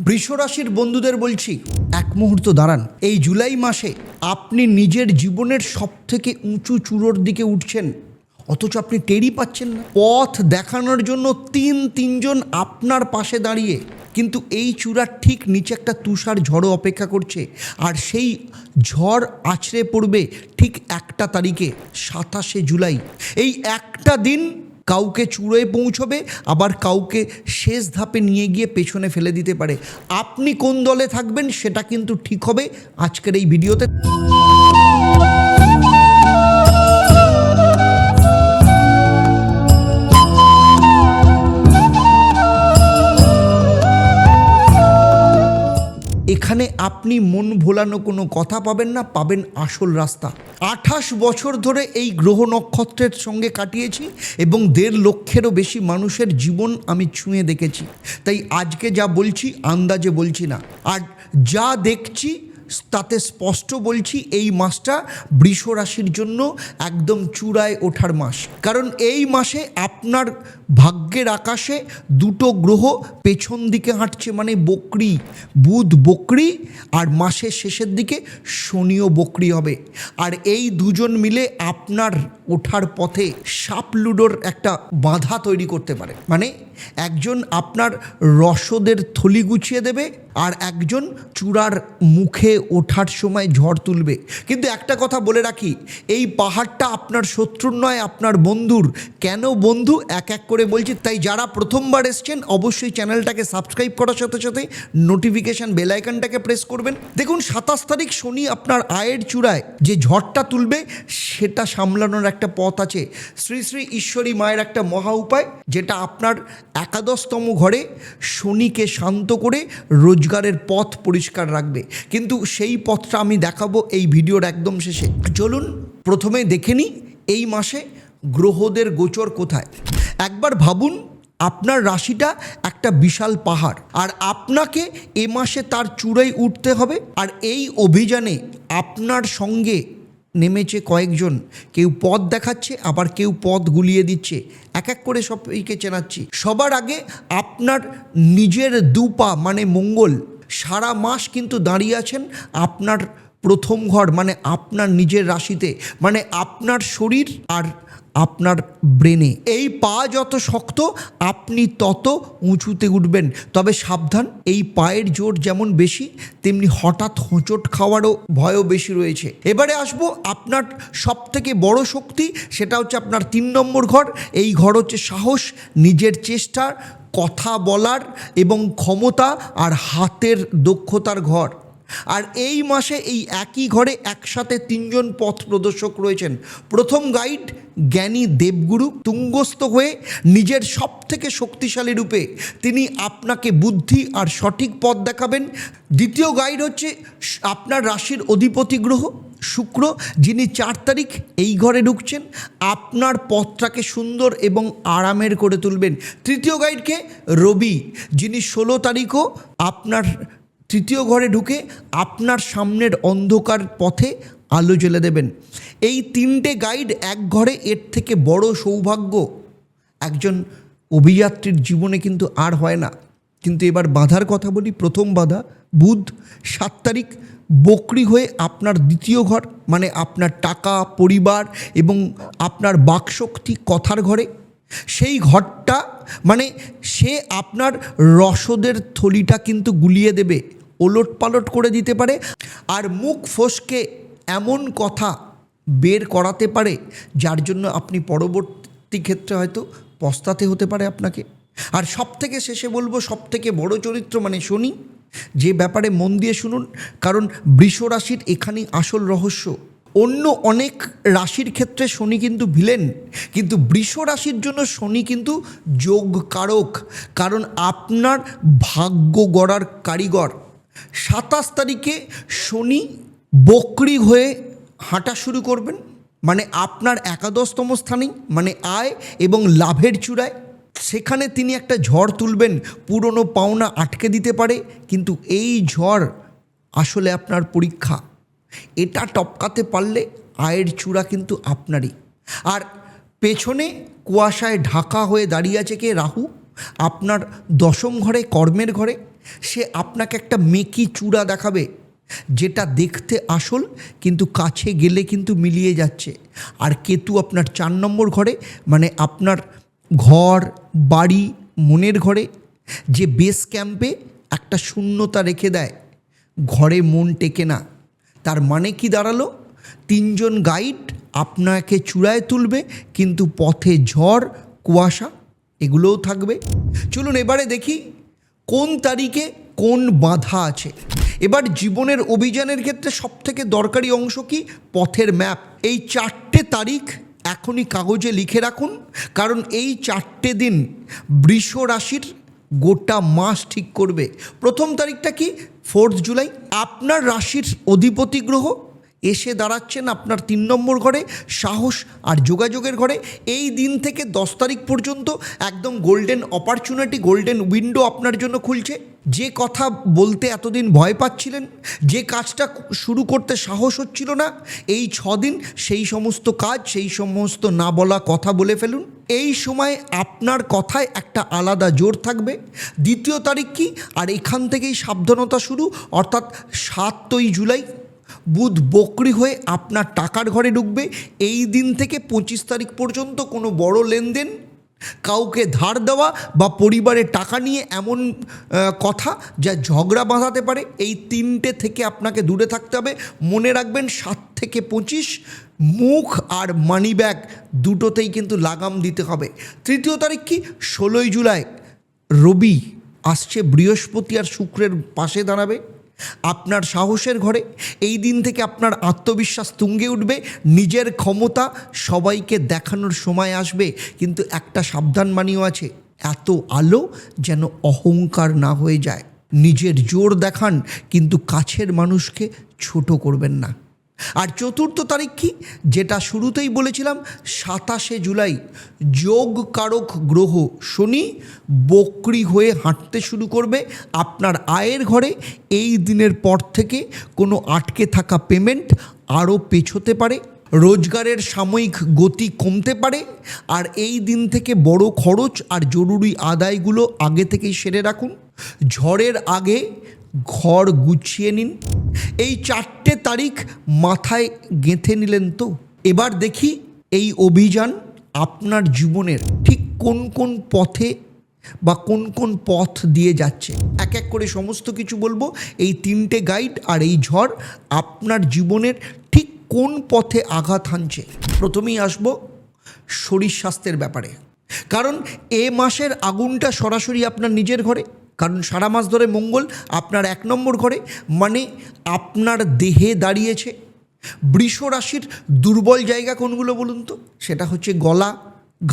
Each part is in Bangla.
বৃষ রাশির বন্ধুদের বলছি, এক মুহূর্ত দাঁড়ান। এই জুলাই মাসে আপনি নিজের জীবনের সবথেকে উঁচু চূড়োর দিকে উঠছেন, অথচ আপনি টেরই পাচ্ছেন না। পথ দেখানোর জন্য তিনজন আপনার পাশে দাঁড়িয়ে, কিন্তু এই চূড়ার ঠিক নিচে একটা তুষার ঝড়ও অপেক্ষা করছে। আর সেই ঝড় আছড়ে পড়বে ঠিক 1 তারিখে, 27শে জুলাই। এই একটা দিন কাউকে চূড়োয় পৌঁছবে, আবার কাউকে শেষ ধাপে নিয়ে গিয়ে পেছনে ফেলে দিতে পারে। আপনি কোন দলে থাকবেন সেটা কিন্তু ঠিক হবে আজকের এই ভিডিওতে। এখানে আপনি মন ভোলানো কোনো কথা পাবেন না, পাবেন আসল রাস্তা। 28 বছর ধরে এই গ্রহ নক্ষত্রের সঙ্গে কাটিয়েছি এবং 1.5 লক্ষেরও বেশি মানুষের জীবন আমি ছুঁয়ে দেখেছি। তাই আজকে যা বলছি আন্দাজে বলছি না, আর যা দেখছি তাতে স্পষ্ট বলছি, এই মাসটা বৃষ রাশির জন্য একদম চূড়ায় ওঠার মাস। কারণ এই মাসে আপনার ভাগ্যের আকাশে 2টো গ্রহ পেছন দিকে হাঁটছে, মানে বকরি। বুধ বকরি, আর মাসের শেষের দিকে শনিও বকরি হবে। আর এই দুজন মিলে আপনার ওঠার পথে সাপ লুডোর একটা বাধা তৈরি করতে পারে। মানে একজন আপনার রসদের থলি গুছিয়ে দেবে, আর একজন চূড়ার মুখে ওঠার সময় ঝড় তুলবে। কিন্তু একটা কথা বলে রাখি, এই পাহাড়টা আপনার শত্রুর নয়, আপনার বন্ধুর। কেন বন্ধু এক এক করে বলছি। তাই যারা প্রথমবার এসছেন অবশ্যই চ্যানেলটাকে সাবস্ক্রাইব করার সাথে সাথে নোটিফিকেশান বেল আইকনটাকে প্রেস করবেন। দেখুন 27 তারিখ শনি আপনার আয়ের চূড়ায় যে ঝড়টা তুলবে সেটা সামলানোর একটা পথ আছে। শ্রী শ্রী ঈশ্বরী মায়ের একটা মহা উপায়, যেটা আপনার 11তম ঘরে শনিকে শান্ত করে রোজগারের পথ পরিষ্কার রাখবে। কিন্তু সেই পথটা আমি দেখাবো এই ভিডিওর একদম শেষে। চলুন প্রথমে দেখে নিই এই মাসে গ্রহদের গোচর কোথায়। একবার ভাবুন, আপনার রাশিটা একটা বিশাল পাহাড়, আর আপনাকে এ মাসে তার চূড়ায় উঠতে হবে। আর এই অভিযানে আপনার সঙ্গে নেমেছে কয়েকজন। কেউ পথ দেখাচ্ছে, আবার কেউ পথ গুলিয়ে দিচ্ছে। এক এক করে সবাইকে চেনাচ্ছি। সবার আগে আপনার নিজের 2 পা মানে মঙ্গল সারা মাস কিন্তু দাঁড়িয়ে আছেন আপনার প্রথম ঘর, মানে আপনার নিজের রাশিতে, মানে আপনার শরীর আর আপনার ব্রেনে। এই পা যত শক্ত আপনি তত উঁচুতে উঠবেন। তবে সাবধান, এই পায়ের জোর যেমন বেশি, তেমনি হঠাৎ হোঁচট খাওয়ারও ভয়ও বেশি রয়েছে। এবারে আসবো আপনার সবথেকে বড় শক্তি, সেটা হচ্ছে আপনার 3 নম্বর ঘর। এই ঘর হচ্ছে সাহস, নিজের চেষ্টা, কথা বলার এবং ক্ষমতা আর হাতের দক্ষতার ঘর। আর এই মাসে এই একই ঘরে একসাথে 3জন পথ প্রদর্শক রয়েছেন। প্রথম গাইড জ্ঞানী দেবগুরু, তুঙ্গস্থ হয়ে নিজের সবথেকে শক্তিশালী রূপে তিনি আপনাকে বুদ্ধি আর সঠিক পথ দেখাবেন। দ্বিতীয় গাইড হচ্ছে আপনার রাশির অধিপতি গ্রহ শুক্র, যিনি 4 তারিখ এই ঘরে ঢুকছেন, আপনার পথটাকে সুন্দর এবং আরামের করে তুলবেন। তৃতীয় গাইডকে রবি, যিনি 16 তারিখও আপনার 3য় ঘরে ঢুকে আপনার সামনের অন্ধকার পথে আলো জ্বেলে দেবেন। এই 3টে গাইড এক ঘরে, এর থেকে বড় সৌভাগ্য একজন অভিযাত্রীর জীবনে কিন্তু আর হয় না। কিন্তু এবার বাধার কথা বলি। প্রথম বাধা বুধ 7 তারিখ বকরি হয়ে আপনার 2য় ঘর, মানে আপনার টাকা, পরিবার এবং আপনার বাকশক্তি, কথার ঘরে। সেই ঘরটা মানে সে আপনার রসদের থলিটা কিন্তু গুলিয়ে দেবে, ওলট পালট করে দিতে পারে। আর মুখ ফসকে এমন কথা বের করাতে পারে যার জন্য আপনি পরবর্তী ক্ষেত্রে হয়তো পস্তাতে হতে পারে আপনাকে। আর সবথেকে শেষে বলবো, সবথেকে বড় চরিত্র মানে শনি, যে ব্যাপারে মন দিয়ে শুনুন, কারণ বৃষ রাশির এখানেই আসল রহস্য। অন্য অনেক রাশির ক্ষেত্রে শনি কিন্তু ভিলেন, কিন্তু বৃষ রাশির জন্য শনি কিন্তু যোগকারক, কারণ আপনার ভাগ্য গড়ার কারিগর। 27 তারিখে শনি বকরি হয়ে হাঁটা শুরু করবেন, মানে আপনার 11তম স্থানে, মানে আয় এবং লাভের চূড়ায়। সেখানে তিনি একটা ঝড় তুলবেন, পুরনো পাওনা আটকে দিতে পারে। কিন্তু এই ঝড় আসলে আপনার পরীক্ষা। এটা টপকাতে পারলে আয়ের চূড়া কিন্তু আপনারই। আর পেছনে কুয়াশায় ঢাকা হয়ে দাঁড়িয়ে আছে কে? রাহু, আপনার 10ম ঘরে, কর্মের ঘরে। সে আপনাকে একটা মেকি চূড়া দেখাবে, যেটা দেখতে আসল কিন্তু কাছে গেলে কিন্তু মিলিয়ে যাচ্ছে। আর কেতু আপনার 4 নম্বর ঘরে, মানে আপনার ঘর, বাড়ি, মনের ঘরে যে বেস ক্যাম্পে একটা শূন্যতা রেখে দেয়, ঘরে মন টেকে না। তার মানে কি দাঁড়ালো? 3 জন গাইড আপনাকে চূড়ায় তুলবে, কিন্তু পথে ঝড়, কুয়াশা এগুলোও থাকবে। চলুন এবারে দেখি কোন তারিখে কোন বাধা আছে। এবার জীবনের অভিযানের ক্ষেত্রে সবথেকে দরকারি অংশ কি? পথের ম্যাপ। এই 4টে তারিখ এখনই কাগজে লিখে রাখুন, কারণ এই 4টে দিন বৃষ রাশির গোটা মাস ঠিক করবে। প্রথম তারিখটা কি? 4 জুলাই। আপনার রাশির অধিপতি গ্রহ এসে দাঁড়াচ্ছেন আপনার 3 নম্বর ঘরে, সাহস আর যোগাযোগের ঘরে। এই দিন থেকে 10 তারিখ পর্যন্ত একদম গোল্ডেন অপরচুনিটি, গোল্ডেন উইন্ডো আপনার জন্য খুলছে। যে কথা বলতে এতদিন ভয় পাচ্ছিলেন, যে কাজটা শুরু করতে সাহস হচ্ছিল না, এই 6 দিন সেই সমস্ত কাজ, সেই সমস্ত না বলা কথা বলে ফেলুন। এই সময় আপনার কথায় একটা আলাদা জোর থাকবে। দ্বিতীয় তারিখ কি? আর এখান থেকেই সাবধানতা শুরু, অর্থাৎ 7ই জুলাই বুধ বক্রি হয়ে আপনার টাকার ঘরে ঢুকবে। এই দিন থেকে 25 তারিখ পর্যন্ত কোনো বড় লেনদেন, কাউকে ধার দেওয়া বা পরিবারের টাকা নিয়ে এমন কথা যা ঝগড়া বাঁধাতে পারে, এই 3টে থেকে আপনাকে দূরে থাকতে হবে। মনে রাখবেন 7 থেকে 25 মুখ আর মানি ব্যাগ দুটোতেই কিন্তু লাগাম দিতে হবে। তৃতীয় তারিখ কি? 16ই জুলাই রবি আসছে বৃহস্পতি আর শুক্রের পাশে দাঁড়াবে আপনার সাহসের ঘরে। এই দিন থেকে আপনার আত্মবিশ্বাস তুঙ্গে উঠবে, নিজের ক্ষমতা সবাইকে দেখানোর সময় আসবে। কিন্তু একটা সাবধান বাণীও আছে, এত আলো যেন অহংকার না হয়ে যায়। নিজের জোর দেখান, কিন্তু কাছের মানুষকে ছোট করবেন না। আর চতুর্থ তারিখ কি? যেটা শুরুতেই বলেছিলাম, 27শে জুলাই যোগ কারক গ্রহ শনি বক্রি হয়ে হাঁটতে শুরু করবে আপনার আয়ের ঘরে। এই দিনের পর থেকে কোনো আটকে থাকা পেমেন্ট আরও পেছোতে পারে, রোজগারের সাময়িক গতি কমতে পারে। আর এই দিন থেকে বড় খরচ আর জরুরি আদায়গুলো আগে থেকেই সেরে রাখুন। ঝড়ের আগে ঘর গুছিয়ে নিন। এই 4টে তারিখ মাথায় গেঁথে নিলেন তো? এবার দেখি এই অভিযান আপনার জীবনের ঠিক কোন কোন পথে বা কোন কোন পথ দিয়ে যাচ্ছে। এক এক করে সমস্ত কিছু বলবো। এই 3টে গাইড আর এই ঝড় আপনার জীবনের ঠিক কোন পথে আঘাত হানছে। প্রথমেই আসবো শরীর স্বাস্থ্যের ব্যাপারে, কারণ এ মাসের আগুনটা সরাসরি আপনার নিজের ঘরে। কারণ সারা মাস ধরে মঙ্গল আপনার 1 নম্বর ঘরে, মানে আপনার দেহে দাঁড়িয়েছে। বৃষ রাশির দুর্বল জায়গা কোনগুলো বলুন তো? সেটা হচ্ছে গলা,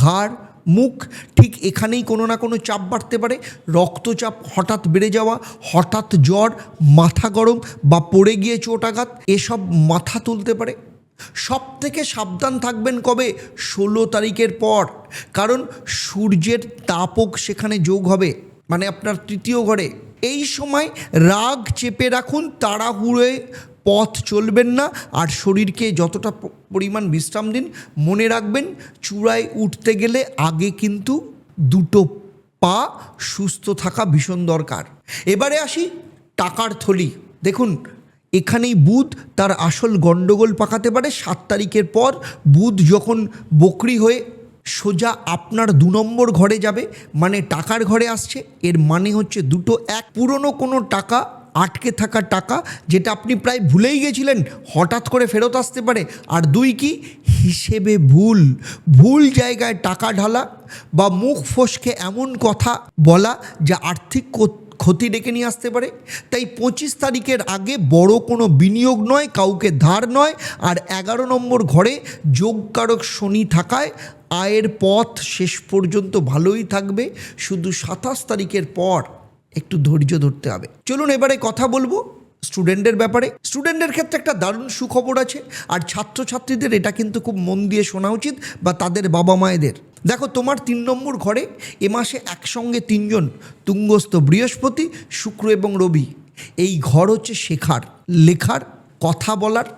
ঘাড়, মুখ। ঠিক এখানেই কোনো না কোনো চাপ বাড়তে পারে। রক্তচাপ হঠাৎ বেড়ে যাওয়া, হঠাৎ জ্বর, মাথা গরম বা পড়ে গিয়ে চোট আঘাত, এসব মাথা তুলতে পারে। সব থেকে সাবধান থাকবেন কবে? 16 তারিখের পর, কারণ সূর্যের তাপক সেখানে যোগ হবে, মানে আপনার 3য় ঘরে। এই সময় রাগ চেপে রাখুন, তাড়াহুড়োয় পথ চলবেন না, আর শরীরকে যতটা পরিমাণ বিশ্রাম দিন। মনে রাখবেন চূড়ায় উঠতে গেলে আগে কিন্তু 2টো পা সুস্থ থাকা ভীষণ দরকার। এবারে আসি টাকার থলি। দেখুন এখানেই বুধ তার আসল গণ্ডগোল পাকাতে পারে। 7 তারিখের পর বুধ যখন বক্রি হয়ে সোজা আপনার 2 নম্বর ঘরে যাবে, মানে টাকার ঘরে আসছে। এর মানে হচ্ছে দুটো, এক পুরনো কোনো টাকা, আটকে থাকা টাকা যেটা আপনি প্রায় ভুলেই গেছিলেন, হঠাৎ করে ফেরত আসতে পারে। আর 2 কি? হিসেবে ভুল জায়গায় টাকা ঢালা বা মুখ ফসকে এমন কথা বলা যা আর্থিক ক্ষতি ডেকে নিয়ে আসতে পারে। তাই 25 তারিখের আগে বড় কোনো বিনিয়োগ নয়, কাউকে ধার নয়। আর 11 নম্বর ঘরে যোগকারক শনি থাকায় আয়ের পথ শেষ পর্যন্ত ভালোই থাকবে, শুধু 27 তারিখের পর একটু ধৈর্য ধরতে হবে। চলুন এবারে কথা বলবো স্টুডেন্টের ব্যাপারে। স্টুডেন্টের ক্ষেত্রে একটা দারুণ সুখবর আছে, আর ছাত্রছাত্রীদের এটা কিন্তু খুব মন দিয়ে শোনা উচিত, বা তাদের বাবা মায়েদের। দেখো তোমার 3 নম্বর ঘরে এ মাসে একসঙ্গে 3 জন তুঙ্গস্থ, বৃহস্পতি, শুক্র এবং রবি। এই ঘর হচ্ছে শেখার, লেখার, কথা বলার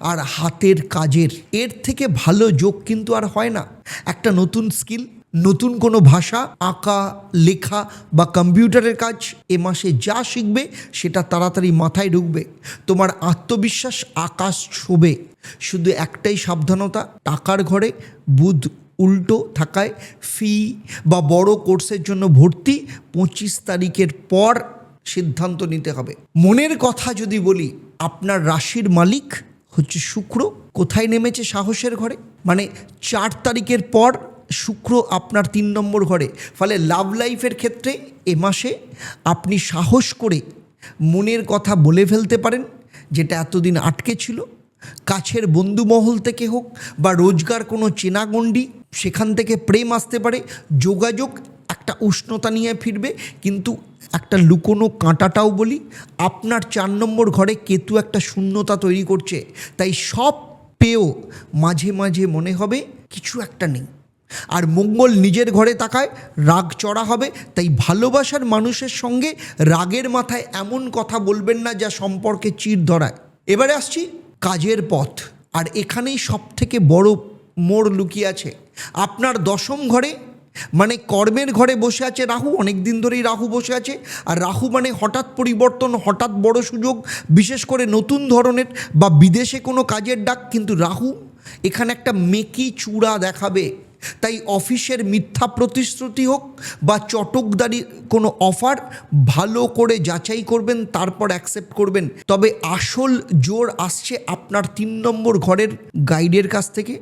আর হাতের কাজের। এর থেকে ভালো যোগ কিন্তু আর হয় না। একটা নতুন স্কিল, নতুন কোনো ভাষা, আঁকা, লেখা বা কম্পিউটারের কাজ এ মাসে যা শিখবে সেটা তাড়াতাড়ি মাথায় ঢুকবে। তোমার আত্মবিশ্বাস আকাশ ছোঁবে। শুধু একটাই সাবধানতা, টাকার ঘরে বুধ উল্টো থাকায় ফি বা বড় কোর্সের জন্য ভর্তি 25 তারিখের পর সিদ্ধান্ত নিতে হবে। মনের কথা যদি বলি, আপনার রাশির মালিক হচ্ছে শুক্র। কোথায় নেমেছে? সাহসের ঘরে। মানে 4 তারিখের পর শুক্র আপনার 3 নম্বর ঘরে। ফলে লাভ লাইফের ক্ষেত্রে এ মাসে আপনি সাহস করে মনের কথা বলে ফেলতে পারেন, যেটা এতদিন আটকে ছিল। কাছের বন্ধু মহল থেকে হোক বা রোজগার কোনো চেনাগণ্ডি, সেখান থেকে প্রেম আসতে পারে। যোগাযোগ একটা উষ্ণতা নিয়ে ফিরবে। কিন্তু একটা লুকোনো কাঁটাটাও বলি, আপনার 4 নম্বর ঘরে কেতু একটা শূন্যতা তৈরি করছে। তাই সব পেয়েও মাঝে মাঝে মনে হবে কিছু একটা নেই। আর মঙ্গল নিজের ঘরে তাকায়, রাগ চড়া হবে। তাই ভালোবাসার মানুষের সঙ্গে রাগের মাথায় এমন কথা বলবেন না যা সম্পর্কে চির ধরায়। এবারে আসছি কাজের পথ, আর এখানেই সব থেকে বড় মোড় লুকিয়ে আছে। আপনার 10ম ঘরে মানে কর্মের ঘরে বসে আছে রাহু। অনেক দিন ধরেই রাহু বসে আছে। আর রাহু মানে হঠাৎ পরিবর্তন, হঠাৎ বড় সুযোগ, বিশেষ করে নতুন ধরনের বা বিদেশে কোনো কাজের ডাক। কিন্তু রাহু এখানে একটা মেকি চূড়া দেখাবে। তাই অফিসের মিথ্যা প্রতিশ্রুতি হোক বা চটকদারি কোনো অফার ভালো করে যাচাই করবেন, তারপর অ্যাকসেপ্ট করবেন। তবে আসল জোর আসছে আপনার 3 নম্বর ঘরের গাইডের কাছ থেকে।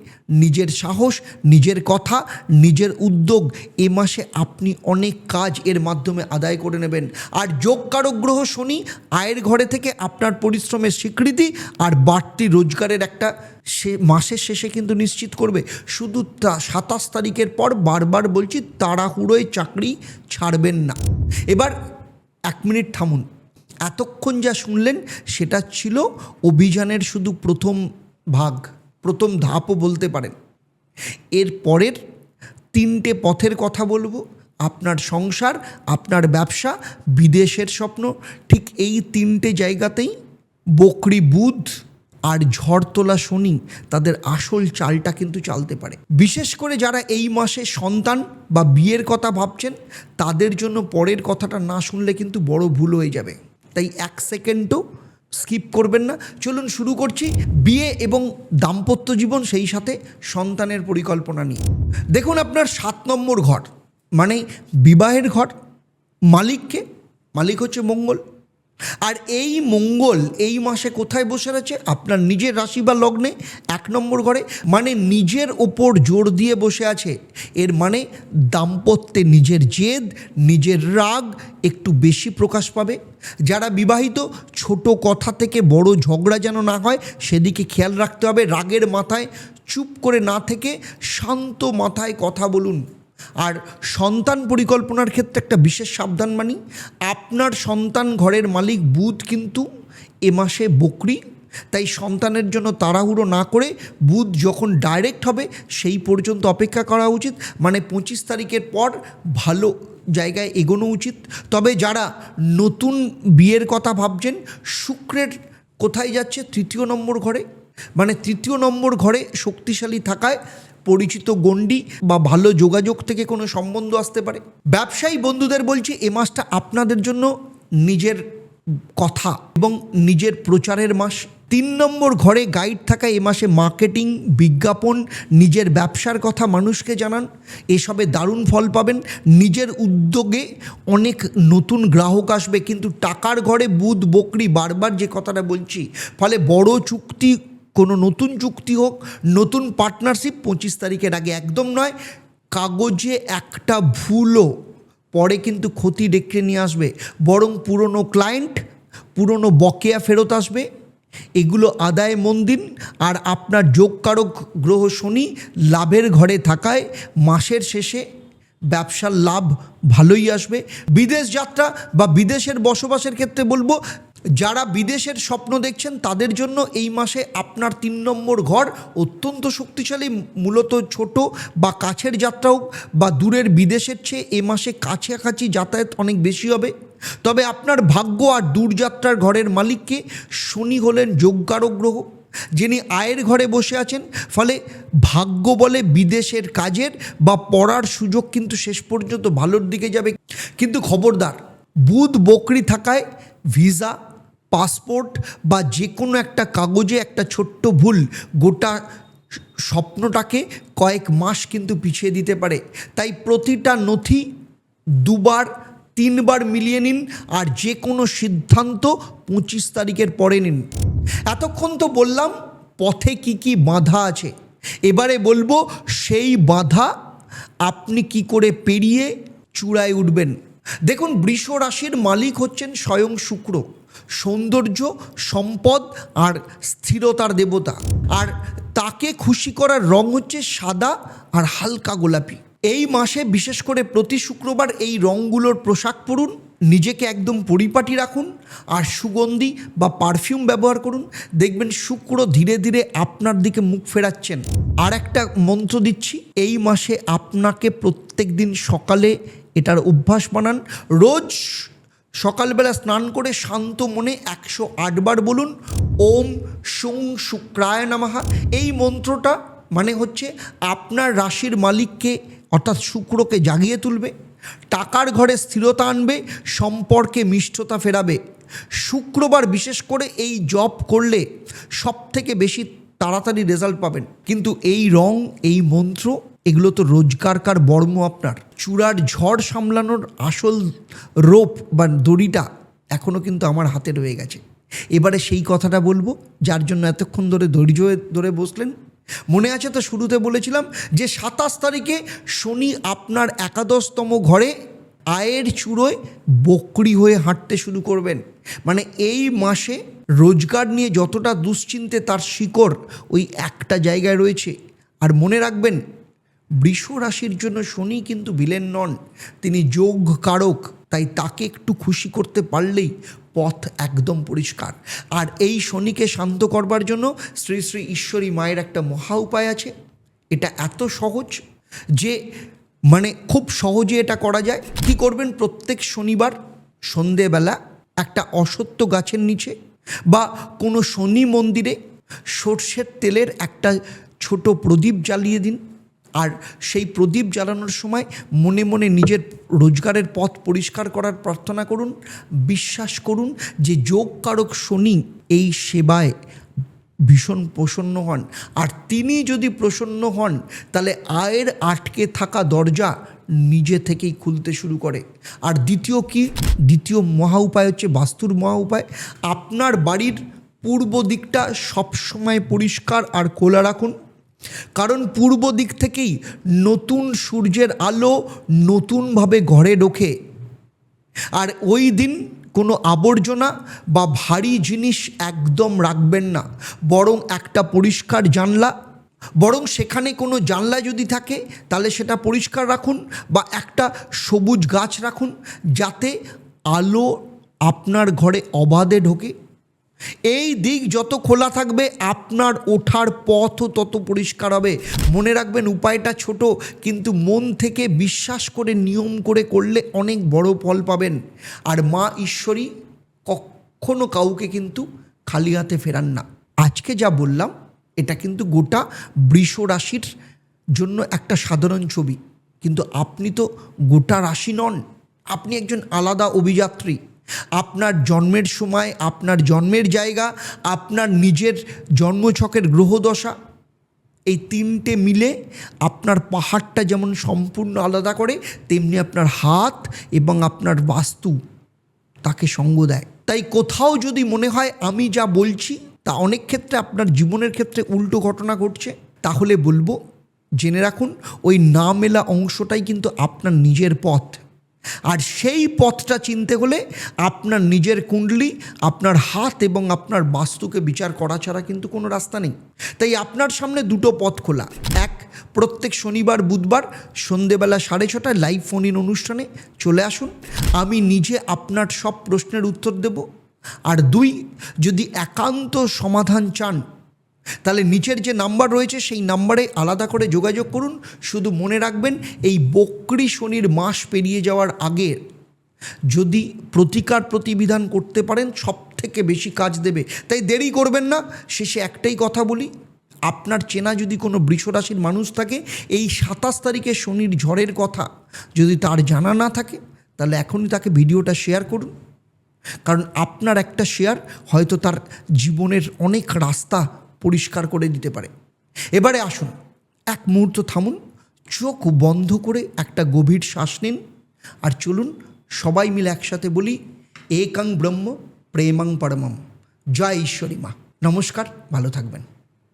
নিজের সাহস, নিজের কথা, নিজের উদ্যোগ, এ মাসে আপনি অনেক কাজ এর মাধ্যমে আদায় করে নেবেন। আর যোগকারক গ্রহ শনি আয়ের ঘরে থেকে আপনার পরিশ্রমের স্বীকৃতি আর বাড়তি রোজগারের একটা মাসের শেষে কিন্তু নিশ্চিত করবে। শুধু 27 তারিখের পর বারবার বলছি, তাড়াহুড়োয় চাকরি ছাড়বেন না। এবার 1 মিনিট থামুন। এতক্ষণ যা শুনলেন সেটা ছিল অভিযানের শুধু প্রথম ভাগ, প্রথম ধাপও বলতে পারেন। এর পরের 3টে পথের কথা বলবো। আপনার সংসার, আপনার ব্যবসা, বিদেশের স্বপ্ন। ঠিক এই 3টে জায়গাতেই বকরি বুধ আর ঝড় তোলা শনি তাদের আসল চালটা কিন্তু চালতে পারে। বিশেষ করে যারা এই মাসে সন্তান বা বিয়ের কথা ভাবছেন, তাদের জন্য পরের কথাটা না শুনলে কিন্তু বড় ভুল হয়ে যাবে। তাই 1 সেকেন্ডও স্কিপ করবেন না। চলুন শুরু করছি বিয়ে এবং দাম্পত্য জীবন, সেই সাথে সন্তানের পরিকল্পনা নিয়ে। দেখুন, আপনার 7 নম্বর ঘর মানে বিবাহের ঘর। মালিক হচ্ছে মঙ্গল। আর এই মঙ্গল এই মাসে কোথায় বসে আছে? আপনার নিজের রাশি বা লগ্নে 1 নম্বর ঘরে। মানে নিজের ওপর জোর দিয়ে বসে আছে। এর মানে দাম্পত্যে নিজের জেদ, নিজের রাগ একটু বেশি প্রকাশ পাবে। যারা বিবাহিত, ছোট কথা থেকে বড় ঝগড়া যেন না হয় সেদিকে খেয়াল রাখতে হবে। রাগের মাথায় চুপ করে না থেকে শান্ত মাথায় কথা বলুন। আর সন্তান পরিকল্পনার ক্ষেত্রে একটা বিশেষ সাবধান মানি। আপনার সন্তান ঘরের মালিক বুধ কিন্তু এ মাসে বকরি। তাই সন্তানের জন্য তাড়াহুড়ো না করে বুধ যখন ডাইরেক্ট হবে সেই পর্যন্ত অপেক্ষা করা উচিত। মানে 25 তারিখের পর ভালো জায়গায় এগোনো উচিত। তবে যারা নতুন বিয়ের কথা ভাবছেন, শুক্রের কোথায় যাচ্ছে? 3য় নম্বর ঘরে। মানে 3য় নম্বর ঘরে শক্তিশালী থাকায় পরিচিত গণ্ডি বা ভালো যোগাযোগ থেকে কোনো সম্বন্ধ আসতে পারে। ব্যবসায়ী বন্ধুদের বলছি, এ মাসটা আপনাদের জন্য নিজের কথা এবং নিজের প্রচারের মাস। 3 নম্বর ঘরে গাইড থাকা এ মাসে মার্কেটিং, বিজ্ঞাপন, নিজের ব্যবসার কথা মানুষকে জানান। এসবে দারুণ ফল পাবেন। নিজের উদ্যোগে অনেক নতুন গ্রাহক আসবে। কিন্তু টাকার ঘরে বুধ বকরি, বারবার যে কথাটা বলছি। ফলে বড় চুক্তি, কোনো নতুন চুক্তি হোক, নতুন পার্টনারশিপ 25 তারিখের আগে একদম নয়। কাগজে একটা ভুলও পরে কিন্তু ক্ষতি ডেকে নিয়ে আসবে। বরং পুরনো ক্লায়েন্ট, পুরনো বকেয়া ফেরত আসবে। এগুলো আদায় মন দিন। আর আপনার যোগকারক গ্রহ শনি লাভের ঘরে থাকায় মাসের শেষে ব্যবসার লাভ ভালোই আসবে। বিদেশ যাত্রা বা বিদেশের বসবাসের ক্ষেত্রে বলবো, যারা বিদেশের স্বপ্ন দেখছেন তাদের জন্য এই মাসে আপনার 3 নম্বর ঘর অত্যন্ত শক্তিশালী। মূলত ছোট বা কাছের যাত্রা হোক বা দূরের বিদেশের চেয়ে এ মাসে কাছাকাছি যাতায়াত অনেক বেশি হবে। তবে আপনার ভাগ্য আর দূরযাত্রার ঘরের মালিককে শনি হলেন যোগকারক গ্রহ। যিনি আয়ের ঘরে বসে আছেন, ফলে ভাগ্য বলে বিদেশের কাজের বা পড়ার সুযোগ কিন্তু শেষ পর্যন্ত ভালোর দিকে যাবে। কিন্তু খবরদার, বুধ বকরি থাকায় ভিসা, পাসপোর্ট বা যে কোনো একটা কাগজে একটা ছোট্ট ভুল গোটা স্বপ্নটাকে কয়েক মাস কিন্তু পিছিয়ে দিতে পারে। তাই প্রতিটা নথি 2-3 বার মিলিয়ে নিন, আর যে কোনো সিদ্ধান্ত 25 তারিখের পরে নিন। এতক্ষণ তো বললাম পথে কি কি বাধা আছে, এবারে বলবো সেই বাধা আপনি কি করে পেরিয়ে চূড়ায় উঠবেন। দেখুন, বৃষ রাশির মালিক হচ্ছেন স্বয়ং শুক্র, সৌন্দর্য, সম্পদ আর স্থিরতার দেবতা। আর তাকে খুশি করার রং হচ্ছে সাদা আর হালকা গোলাপি। এই মাসে বিশেষ করে প্রতি শুক্রবার এই রঙগুলোর পোশাক পরুন, নিজেকে একদম পরিপাটি রাখুন আর সুগন্ধি বা পারফিউম ব্যবহার করুন। দেখবেন শুক্র ধীরে ধীরে আপনার দিকে মুখ ফেরাচ্ছেন। আর একটা মন্ত্র দিচ্ছি, এই মাসে আপনাকে প্রত্যেক দিন সকালে এটার অভ্যাস বানান। রোজ সকালবেলা স্নান করে শান্ত মনে 108 বার বলুন ওম শুং শুক্রায় নমঃ। এই মন্ত্রটা মানে হচ্ছে আপনার রাশির মালিককে অর্থাৎ শুক্রকে জাগিয়ে তুলবে, টাকার ঘরে স্থিরতা আনবে, সম্পর্কে মিষ্টতা ফেরাবে। শুক্রবার বিশেষ করে এই জব করলে সব থেকে বেশি তাড়াতাড়ি রেজাল্ট পাবেন। কিন্তু এই রং, এই মন্ত্র, এগুলো তো রোজগারকার বর্ম। আপনার চূড়ার ঝড় সামলানোর আসল রোপ বা দড়িটা এখনও কিন্তু আমার হাতে রয়ে গেছে। এবারে সেই কথাটা বলবো যার জন্য এতক্ষণ ধরে ধৈর্য ধরে বসলেন। মনে আছে তো, শুরুতে বলেছিলাম যে 27 তারিখে শনি আপনার 11তম ঘরে আয়ের চূড়োয় বকরি হয়ে হাঁটতে শুরু করবেন। মানে এই মাসে রোজগার নিয়ে যতটা দুশ্চিন্তে, তার শিকড় ওই একটা জায়গায় রয়েছে। আর মনে রাখবেন, বৃষ রাশির জন্য শনি কিন্তু ভিলেন নন, তিনি যোগ কারক। তাই তাকে একটু খুশি করতে পারলেই পথ একদম পরিষ্কার। আর এই শনিকে শান্ত করবার জন্য শ্রী শ্রী ঈশ্বরী মায়ের একটা মহা উপায় আছে। এটা এত সহজ যে মানে খুব সহজে এটা করা যায়। কি করবেন, প্রত্যেক শনিবার সন্ধেবেলা একটা অশ্বত্থ গাছের নিচে বা কোনো শনি মন্দিরে সর্ষের তেলের একটা ছোট প্রদীপ জ্বালিয়ে দিন। আর সেই প্রদীপ জ্বালানোর সময় মনে মনে নিজের রোজগারের পথ পরিষ্কার করার প্রার্থনা করুন। বিশ্বাস করুন যে যোগকারক শনি এই সেবায় ভীষণ প্রসন্ন হন। আর তিনি যদি প্রসন্ন হন, তাহলে আয়ের আটকে থাকা দরজা নিজে থেকেই খুলতে শুরু করে। আর দ্বিতীয় মহা উপায় হচ্ছে বাস্তুর মহা উপায়। আপনার বাড়ির পূর্ব দিকটা সবসময় পরিষ্কার আর খোলা রাখুন, কারণ পূর্ব দিক থেকেই নতুন সূর্যের আলো নতুনভাবে ঘরে ঢোকে। আর ওই দিন কোনো আবর্জনা বা ভারী জিনিস একদম রাখবেন না, বরং একটা পরিষ্কার জানলা, বরং সেখানে কোনো জানলা যদি থাকে তাহলে সেটা পরিষ্কার রাখুন, বা একটা সবুজ গাছ রাখুন, যাতে আলো আপনার ঘরে অবাধে ঢোকে। এই দিক যত খোলা থাকবে, আপনার ওঠার পথও তত পরিষ্কার হবে। মনে রাখবেন, উপায়টা ছোট, কিন্তু মন থেকে বিশ্বাস করে নিয়ম করে করলে অনেক বড় ফল পাবেন। আর মা ঈশ্বরী কখনো কাউকে কিন্তু খালি হাতে ফেরান না। আজকে যা বললাম এটা কিন্তু গোটা বৃষ রাশির জন্য একটা সাধারণ ছবি, কিন্তু আপনি তো গোটা রাশি নন, আপনি একজন আলাদা অভিযাত্রী। আপনার জন্মের সময়, আপনার জন্মের জায়গা, আপনার নিজের জন্মছকের গ্রহদশা, এই তিনটে মিলে আপনার পাহাড়টা যেমন সম্পূর্ণ আলাদা করে, তেমনি আপনার হাত এবং আপনার বাস্তু তাকে সঙ্গ দেয়। তাই কোথাও যদি মনে হয় আমি যা বলছি তা অনেক ক্ষেত্রে আপনার জীবনের ক্ষেত্রে উল্টো ঘটনা ঘটছে, তাহলে বলবো জেনে রাখুন, ওই না মেলা অংশটাই কিন্তু আপনার নিজের পথ। আর সেই পথটা চিনতে হলে আপনার নিজের কুণ্ডলী, আপনার হাত এবং আপনার বাস্তুকে বিচার করা ছাড়া কিন্তু কোনো রাস্তা নেই। তাই আপনার সামনে দুটো পথ খোলা। এক, প্রত্যেক শনিবার বুধবার সন্ধেবেলা 6:30 লাইভ ফোন ইন অনুষ্ঠানে চলে আসুন, আমি নিজে আপনার সব প্রশ্নের উত্তর দেব। আর 2, যদি একান্ত সমাধান চান, তাহলে নিচের যে নাম্বার রয়েছে সেই নাম্বারে আলাদা করে যোগাযোগ করুন। শুধু মনে রাখবেন, এই বক্রী শনির মাস পেরিয়ে যাওয়ার আগে যদি প্রতিকার প্রতিবিধান করতে পারেন, সব থেকে বেশি কাজ দেবে। তাই দেরি করবেন না। শেষে একটাই কথা বলি, আপনার চেনা যদি কোনো বৃষরাশির মানুষ থাকে, এই 27 তারিখে শনির ঝড়ের কথা যদি তার জানা না থাকে, তাহলে এখনই তাকে ভিডিওটা শেয়ার করুন। কারণ আপনার একটা শেয়ার হয়তো তার জীবনের অনেক রাস্তা পরিষ্কার করে দিতে পারে। এবারে আসুন, এক মুহূর্ত থামুন, চোখ বন্ধ করে একটা গভীর শ্বাস নিন, আর চলুন সবাই মিলে একসাথে বলি, একং ব্রহ্ম প্রেমং পরমম। জয় ঈশ্বরী মা। নমস্কার, ভালো থাকবেন।